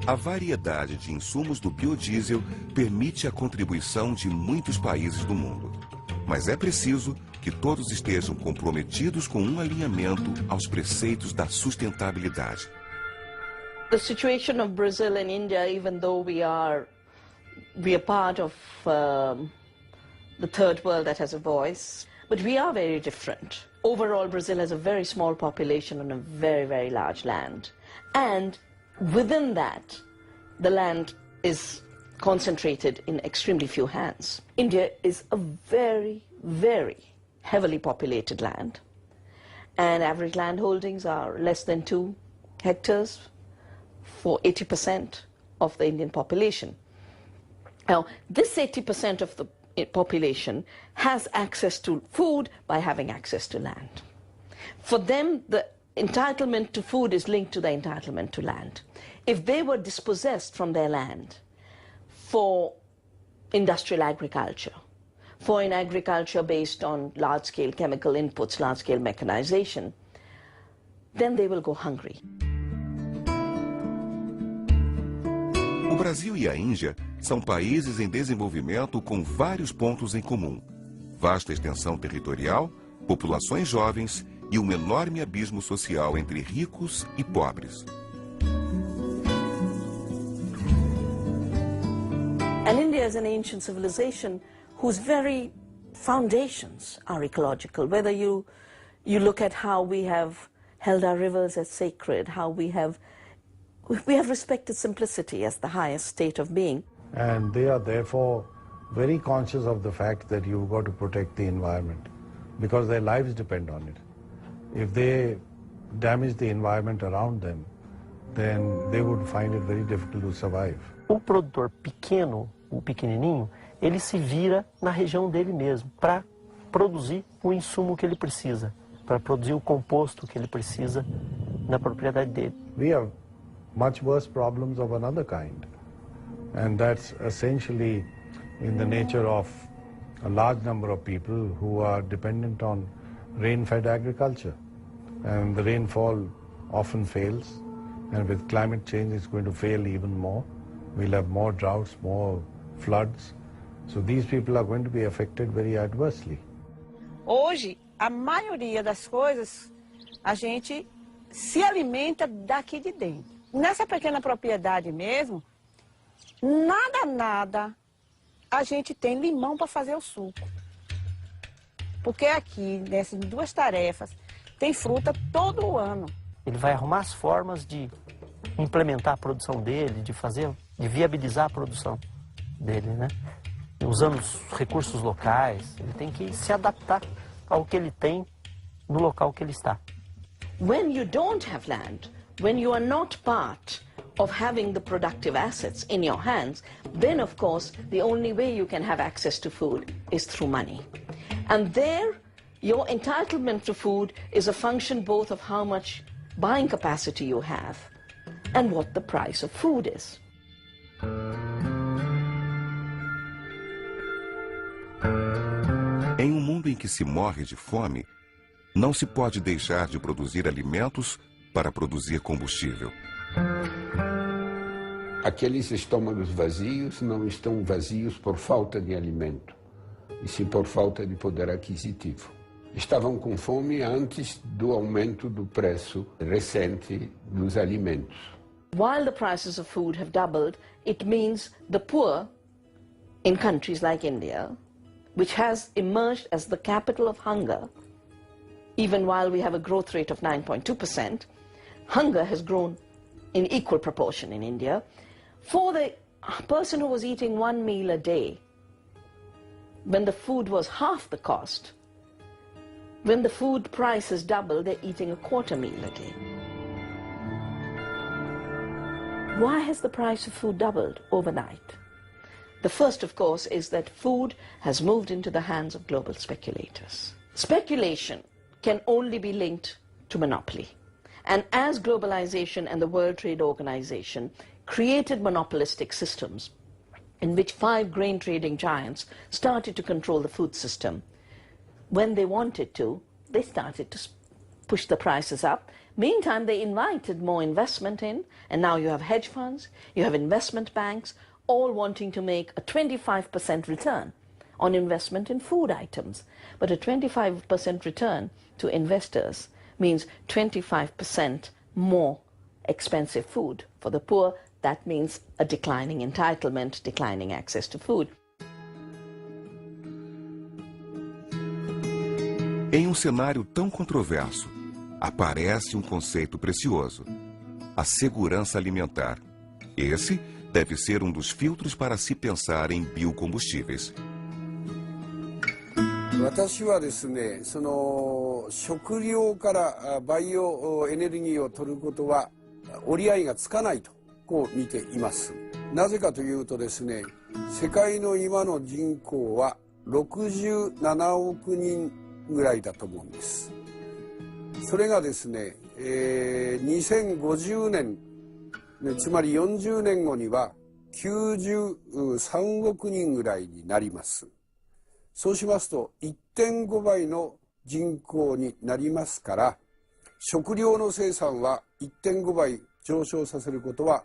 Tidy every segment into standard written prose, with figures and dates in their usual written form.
A variedade de insumos do biodiesel permite a contribuição de muitos países do mundo. Mas é preciso que todos estejam comprometidos com um alinhamento aos preceitos da sustentabilidade. The situation of Brazil and India, even though we are part of the third world that has a voice, but we are very different. Overall, Brazil has a very small population on a very, very large land. And within that, the land is concentrated in extremely few hands. India is a very, very heavily populated land. And average land holdings are less than 2 hectares for 80% of the Indian population. Now, this 80% of the population has access to food by having access to land. For them, the entitlement to food is linked to the entitlement to land. If they were dispossessed from their land for industrial agriculture, for an agriculture based on large-scale chemical inputs, large-scale mechanization, then they will go hungry. O Brasil e a Índia são países em desenvolvimento com vários pontos em comum. Vasta extensão territorial, populações jovens e um enorme abismo social entre ricos e pobres. And India is an ancient civilization whose very foundations are ecological. Whether you look at how we have held our rivers as sacred, how we have respected simplicity as the highest state of being. And they are therefore very conscious of the fact that you've got to protect the environment because their lives depend on it. If they damage the environment around them, then they would find it very difficult to survive. O produtor pequeno, o pequenininho, ele se vira na região dele mesmo para produzir o insumo que ele precisa, para produzir o composto que ele precisa na propriedade dele. We have much worse problems of another kind, and that's essentially in the nature of a large number of people who are dependent on rain-fed agriculture, and the rainfall often fails, and with climate change it's going to fail even more. We'll have more droughts, more floods, so these people are going to be affected very adversely. Hoje, a maioria das coisas, a gente se alimenta daqui de dentro. Nessa pequena propriedade mesmo, nada, a gente tem limão para fazer o suco. Porque aqui, nessas 2 tarefas, tem fruta todo o ano. Ele vai arrumar as formas de implementar a produção dele, de viabilizar a produção dele, né? Usando os recursos locais, ele tem que se adaptar ao que ele tem no local que ele está. When you don't have land, when you are not part of having the productive assets in your hands, then of course the only way you can have access to food is through money. And there, your entitlement to food is a function both of how much buying capacity you have and what the price of food is. Em um mundo em que se morre de fome, não se pode deixar de produzir alimentos para produzir combustível. Aqueles estômagos vazios não estão vazios por falta de alimento, e sim por falta de poder aquisitivo. Estavam com fome antes do aumento do preço recente dos alimentos. While the prices of food have doubled, it means the poor in countries like India, which has emerged as the capital of hunger, even while we have a growth rate of 9.2%, hunger has grown in equal proportion in India. For the person who was eating 1 meal a day, when the food was half the cost, when the food price is double, they're eating a 1/4 meal a day. Why has the price of food doubled overnight? The first, of course, is that food has moved into the hands of global speculators. Speculation can only be linked to monopoly. And as globalization and the World Trade Organization created monopolistic systems in which 5 grain trading giants started to control the food system, when they wanted to, they started to push the prices up Meantime, they invited more investment in, and now you have hedge funds, you have investment banks, all wanting to make a 25% return on investment in food items. But a 25% return to investors means 25% more expensive food. For the poor, that means a declining entitlement, declining access to food. Em cenário tão controverso, aparece conceito precioso: a segurança alimentar. Esse deve ser dos filtros para se pensar em biocombustíveis. 私はですね、食料からバイオエネルギーを取ることは折り合いがつかないとこう見ています。なぜかというとですね、世界の今の人口は67億人ぐらいだと思うんです。それがですね、2050年、つまり40年後には93億人ぐらいになります。そうしますと 1.5 倍の人口になりますから、食料の生産は 1.5 倍上昇させることは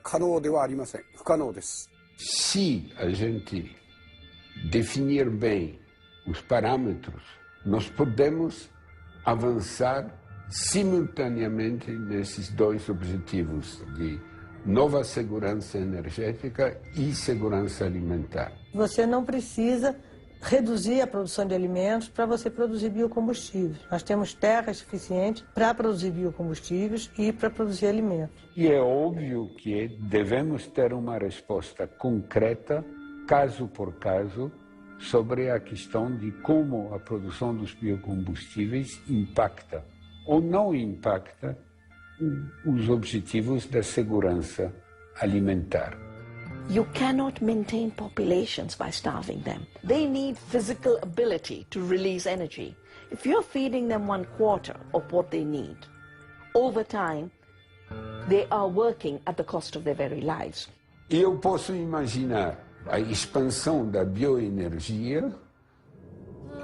可能ではありません。不可能です。Se a gente definir bem os parâmetros, nós podemos avançar simultaneamente nesses dois objetivos de nova segurança energética e segurança alimentar. Você não precisa reduzir a produção de alimentos para você produzir biocombustíveis. Nós temos terras suficientes para produzir biocombustíveis e para produzir alimentos. E é óbvio que devemos ter uma resposta concreta, caso por caso, sobre a questão de como a produção dos biocombustíveis impacta ou não impacta os objetivos da segurança alimentar. You cannot maintain populations by starving them. They need physical ability to release energy. If you're feeding them 1/4 of what they need, over time, they are working at the cost of their very lives. Eu posso imaginar a expansão da bioenergia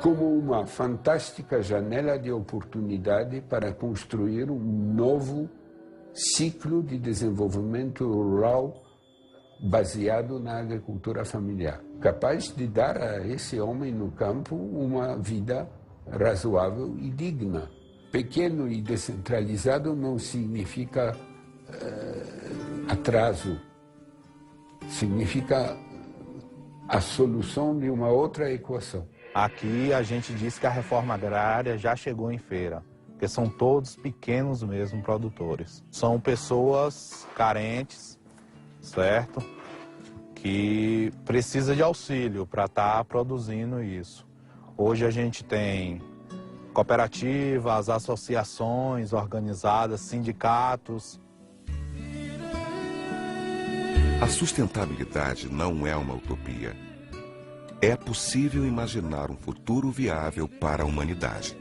como uma fantástica janela de oportunidade para construir novo ciclo de desenvolvimento rural baseado na agricultura familiar, capaz de dar a esse homem no campo uma vida razoável e digna. Pequeno e descentralizado não significa atraso, significa a solução de uma outra equação. Aqui a gente diz que a reforma agrária já chegou em feira, porque são todos pequenos mesmo produtores. São pessoas carentes, certo? Que precisa de auxílio para estar produzindo isso. Hoje a gente tem cooperativas, associações organizadas, sindicatos. A sustentabilidade não é uma utopia. É possível imaginar futuro viável para a humanidade.